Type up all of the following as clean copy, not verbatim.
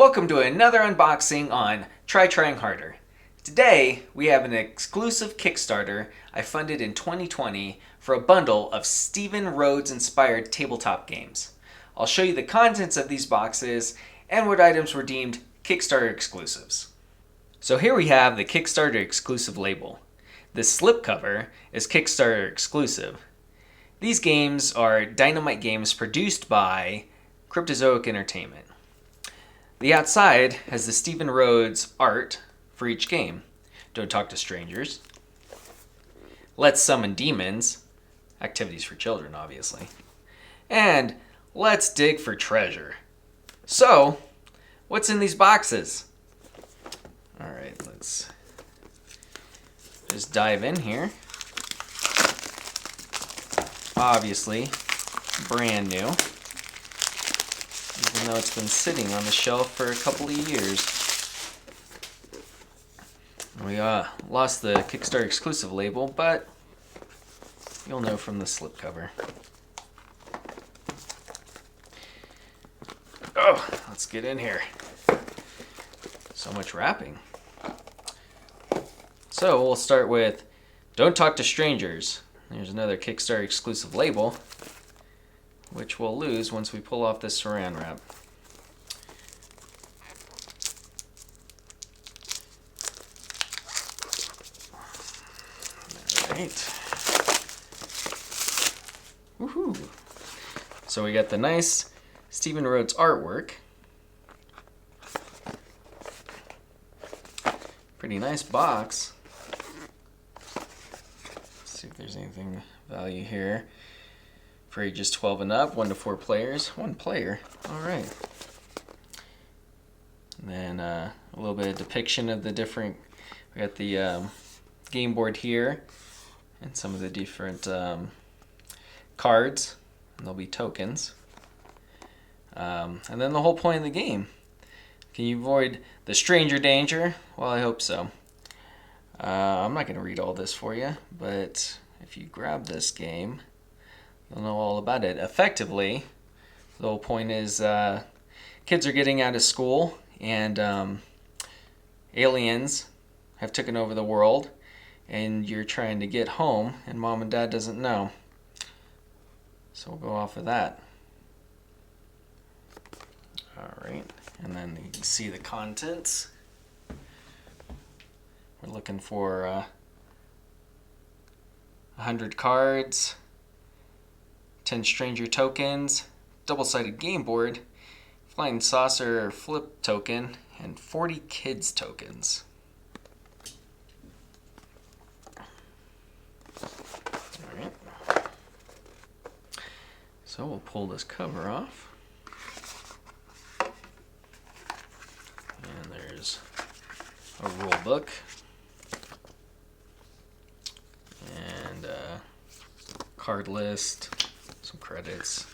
Welcome to another unboxing on Try Trying Harder. Today we have an exclusive Kickstarter I funded in 2020 for a bundle of Stephen Rhodes inspired tabletop games. I'll show you the contents of these boxes and what items were deemed Kickstarter exclusives. So here we have the Kickstarter exclusive label. This slipcover is Kickstarter exclusive. These games are Dynomite games produced by Cryptozoic Entertainment. The outside has the Stephen Rhodes art for each game. Don't talk to strangers. Let's summon demons. Activities for children, obviously. And let's dig for treasure. So, what's in these boxes? Alright, let's just dive in here. Obviously, brand new. Even though it's been sitting on the shelf for a couple of years. We lost the Kickstarter exclusive label, but you'll know from the slipcover. Oh, let's get in here. So much wrapping. So we'll start with Don't Talk to Strangers. There's another Kickstarter exclusive label, which we'll lose once we pull off this saran wrap. Alright. Woohoo! So we got the nice Stephen Rhodes artwork. Pretty nice box. Let's see if there's anything of value here. For ages 12 and up, 1 to 4 players. 1 player. Alright. And then a little bit of depiction of the different... We got the game board here. And some of the different cards. And there'll be tokens. And then the whole point of the game. Can you avoid the stranger danger? Well, I hope so. I'm not going to read all this for you. But if you grab this game... You'll know all about it. Effectively, the whole point is kids are getting out of school and aliens have taken over the world and you're trying to get home and mom and dad doesn't know. So we'll go off of that. Alright, and then you can see the contents. We're looking for 100 cards. 10 stranger tokens, double-sided game board, flying saucer flip token, and 40 kids tokens. Alright. So we'll pull this cover off. And there's a rule book. And a card list. Some credits.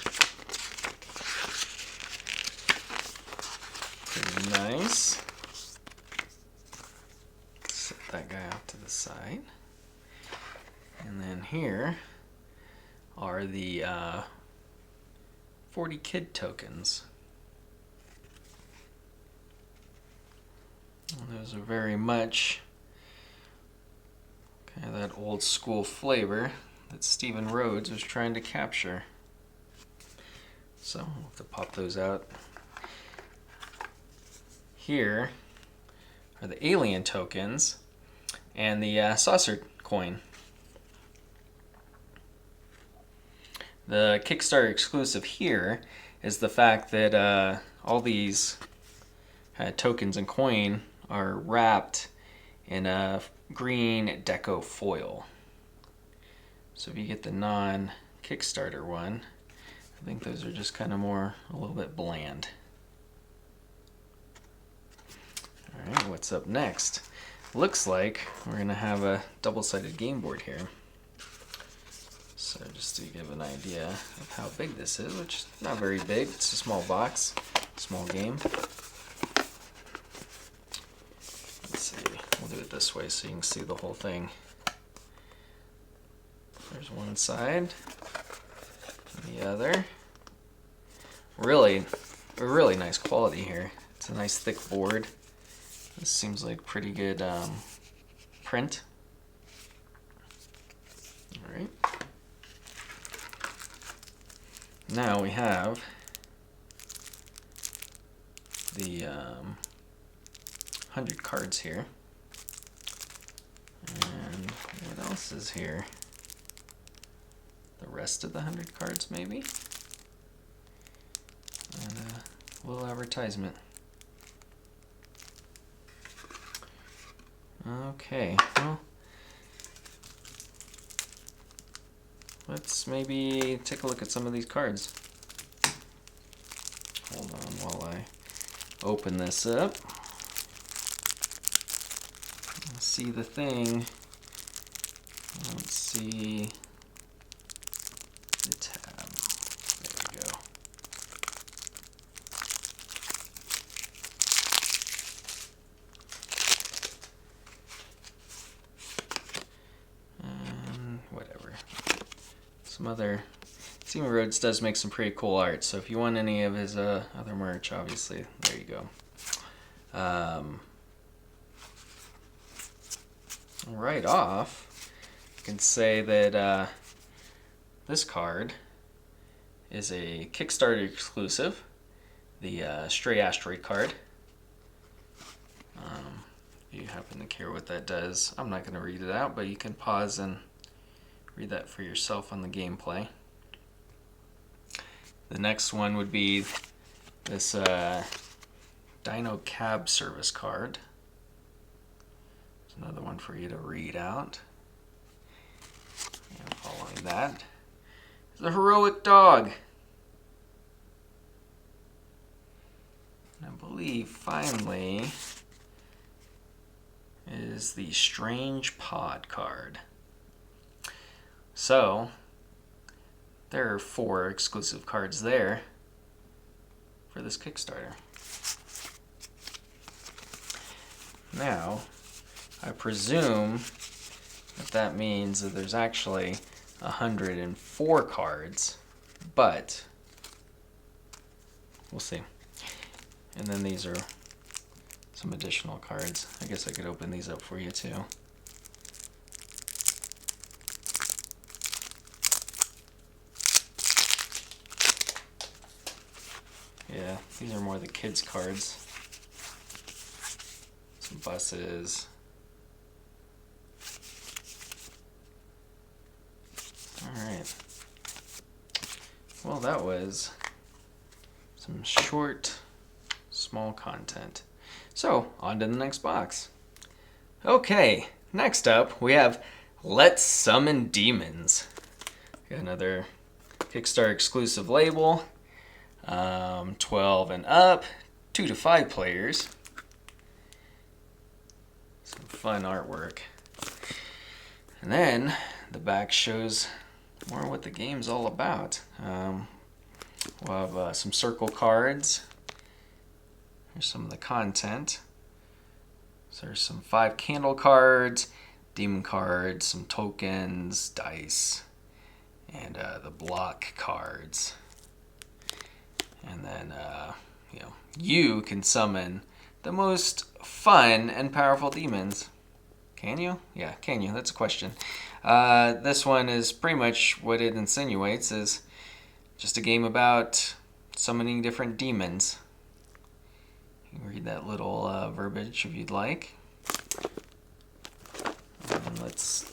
Pretty nice. Set that guy off to the side. And then here are the 40 kid tokens. And those are very much kind of that old school flavor that Stephen Rhodes was trying to capture. So we'll have to pop those out. Here are the alien tokens and the saucer coin. The Kickstarter exclusive here is the fact that all these tokens and coin are wrapped in a green deco foil. So if you get the non-Kickstarter one, I think those are just kind of a little bit bland. Alright, what's up next? Looks like we're going to have a double-sided game board here. So just to give an idea of how big this is, which is not very big, it's a small box, small game. Let's see, we'll do it this way so you can see the whole thing. There's one side, and the other. Really nice quality here. It's a nice thick board. This seems like pretty good print. All right. Now we have the 100 cards here. And what else is here? The rest of the 100 cards, maybe? And a little advertisement. Okay, well, let's maybe take a look at some of these cards. Hold on while I open this up. See the thing. Let's see the tab. There we go. Whatever. Some other. Steven Rhodes does make some pretty cool art, so if you want any of his other merch, obviously, there you go. Right off, you can say that this card is a Kickstarter exclusive, the Stray Asteroid card. If you happen to care what that does, I'm not going to read it out, but you can pause and read that for yourself on the gameplay. The next one would be this Dino Cab Service card. There's another one for you to read out. And following that, the Heroic Dog. And I believe finally is the Strange Pod card. So there are 4 exclusive cards there for this Kickstarter. Now, I presume that means that there's actually 104 cards, but we'll see. And then these are some additional cards. I guess I could open these up for you too. Yeah, these are more the kids' cards. Some buses. Alright. Well, that was some short, small content. So, on to the next box. Okay, next up we have Let's Summon Demons. Got another Kickstarter exclusive label. 12 and up, 2 to 5 players. Some fun artwork. And then the back shows more what the game's all about. We'll have some circle cards. Here's some of the content. So there's some 5 candle cards, demon cards, some tokens, dice, and the block cards. And then, you can summon the most fun and powerful demons. Can you? Yeah, can you? That's a question. This one is pretty much what it insinuates is just a game about summoning different demons. You can read that little verbiage if you'd like. And let's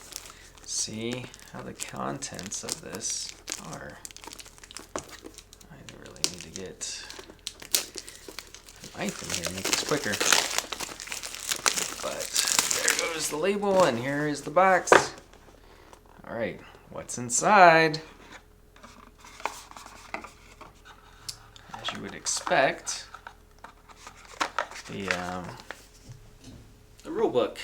see how the contents of this are. Get a knife in here to make this quicker. But there goes the label, and here is the box. Alright, what's inside? As you would expect, the rule book.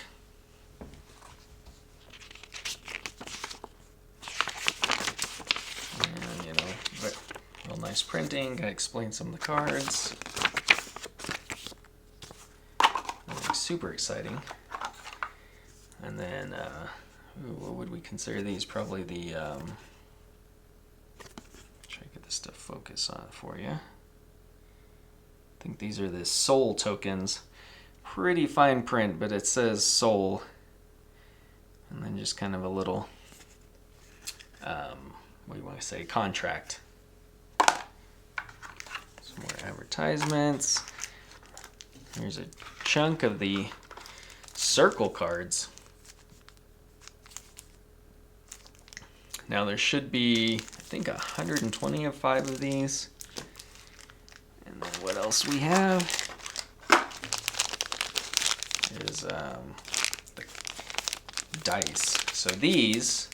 Nice printing. Gotta explain some of the cards. Nothing super exciting. And then, what would we consider these? Probably the. Try to get this to focus on for you. think these are the soul tokens. Pretty fine print, but it says soul. And then just kind of a little, what do you want to say, contract. Some more advertisements. Here's a chunk of the circle cards. Now there should be, I think, 125 of these. And then what else we have is the dice. So these,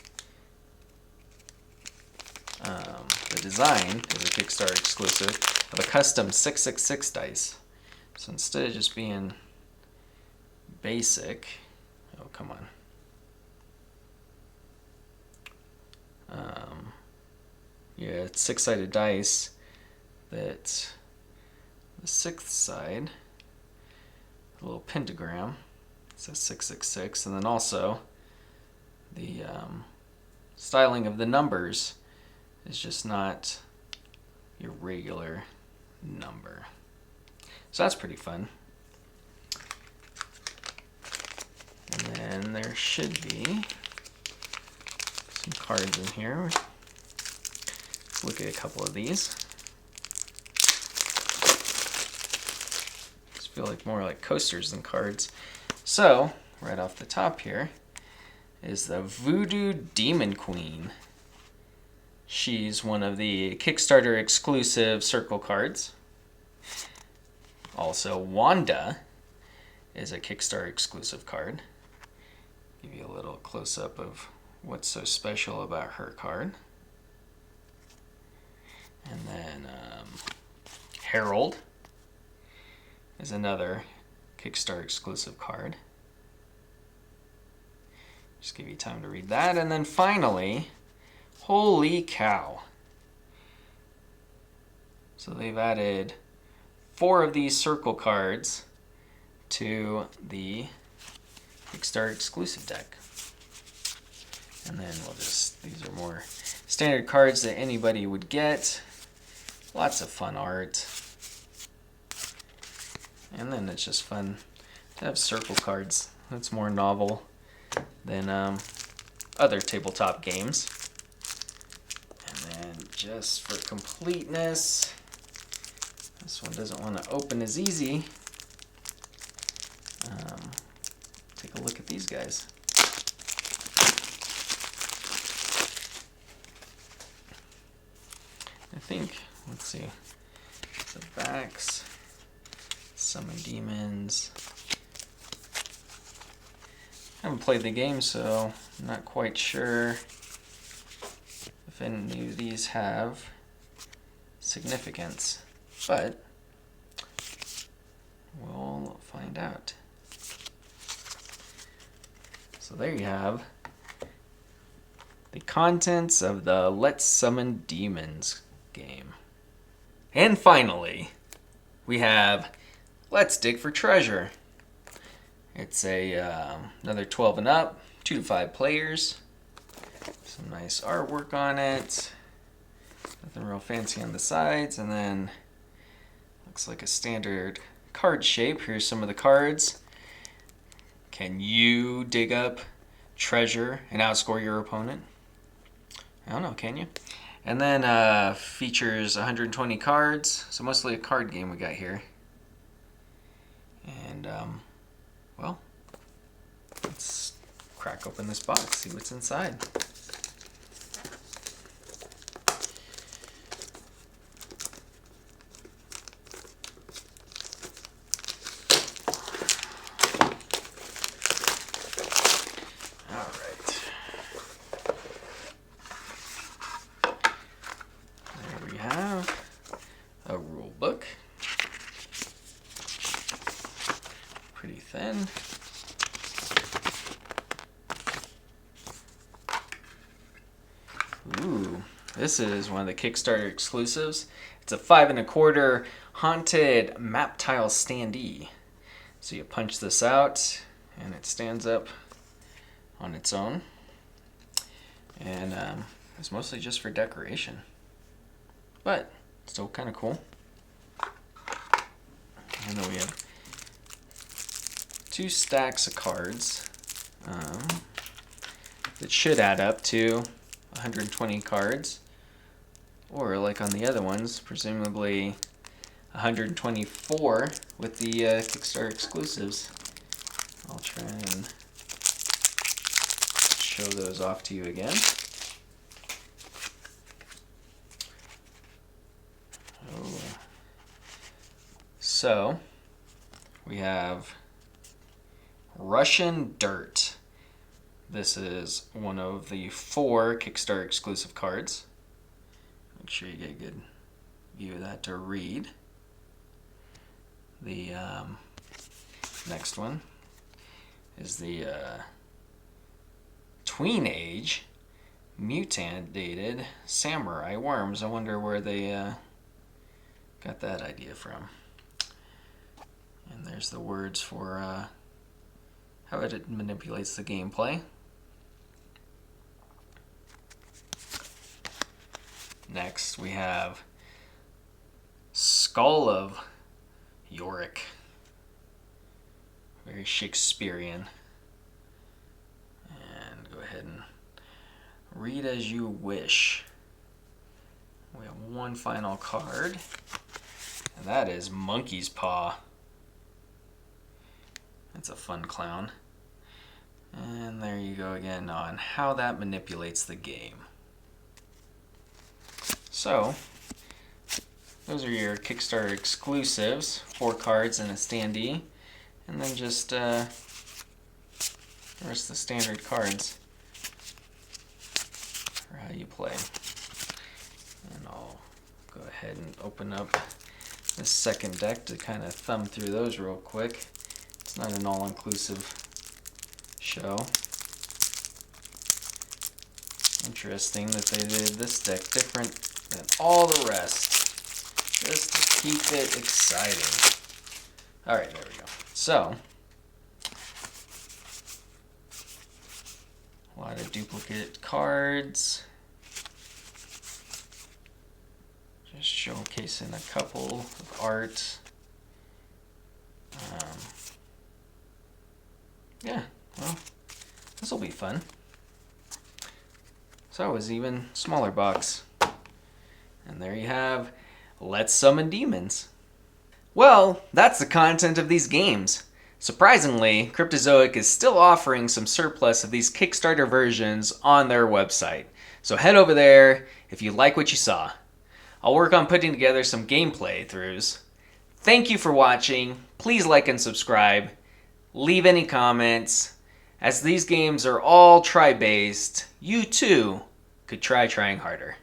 the design is a Kickstarter exclusive of a custom 666 dice. So instead of just being basic, oh come on. Yeah, it's 6-sided dice that the 6th side, a little pentagram, it says 666, and then also the styling of the numbers is just not your regular number. So that's pretty fun. And then there should be some cards in here. Let's look at a couple of these. These feel like more like coasters than cards. So, right off the top here is the Voodoo Demon Queen. She's one of the Kickstarter exclusive circle cards. Also, Wanda is a Kickstarter exclusive card. Give you a little close-up of what's so special about her card. And then Harold is another Kickstarter exclusive card. Just give you time to read that. And then finally, holy cow. So they've added 4 of these circle cards to the Kickstarter exclusive deck. And then we'll just, these are more standard cards that anybody would get. Lots of fun art. And then it's just fun to have circle cards. That's more novel than other tabletop games. And then just for completeness, this one doesn't want to open as easy. Take a look at these guys. I think, let's see, the backs, Summon Demons. I haven't played the game, so I'm not quite sure if any of these have significance, but we'll find out. So there you have the contents of the Let's Summon Demons game. And finally, we have Let's Dig for Treasure. It's another 12 and up, 2 to 5 players. Some nice artwork on it. Nothing real fancy on the sides, and then looks like a standard card shape. Here's some of the cards. Can you dig up treasure and outscore your opponent? I don't know, can you? And then features 120 cards, so mostly a card game we got here. And, well, let's crack open this box, see what's inside. A rule book, pretty thin. Ooh, this is one of the Kickstarter exclusives. It's a 5 1/4 haunted map tile standee. So you punch this out and it stands up on its own. And it's mostly just for decoration, but still kind of cool. And then we have 2 stacks of cards that should add up to 120 cards. Or, like on the other ones, presumably 124 with the Kickstarter exclusives. I'll try and show those off to you again. So, we have Russian Dirt. This is one of the 4 Kickstarter exclusive cards. Make sure you get a good view of that to read. The next one is the Tween Age Mutated Samurai Worms. I wonder where they got that idea from. And there's the words for how it manipulates the gameplay. Next, we have Skull of Yorick. Very Shakespearean. And go ahead and read as you wish. We have one final card, and that is Monkey's Paw. That's a fun clown. And there you go again on how that manipulates the game. So, those are your Kickstarter exclusives, 4 cards and a standee, and then just the rest of the standard cards for how you play. And I'll go ahead and open up this second deck to kind of thumb through those real quick. It's not an all-inclusive show. Interesting that they did this deck different than all the rest, just to keep it exciting. Alright, there we go. So, a lot of duplicate cards. Just showcasing a couple of art. Yeah, well, this will be fun. So it was even smaller box. And there you have Let's Summon Demons. Well, that's the content of these games. Surprisingly, Cryptozoic is still offering some surplus of these Kickstarter versions on their website. So head over there if you like what you saw. I'll work on putting together some gameplay throughs. Thank you for watching. Please like and subscribe. Leave any comments. As these games are all try-based, you too could try trying harder.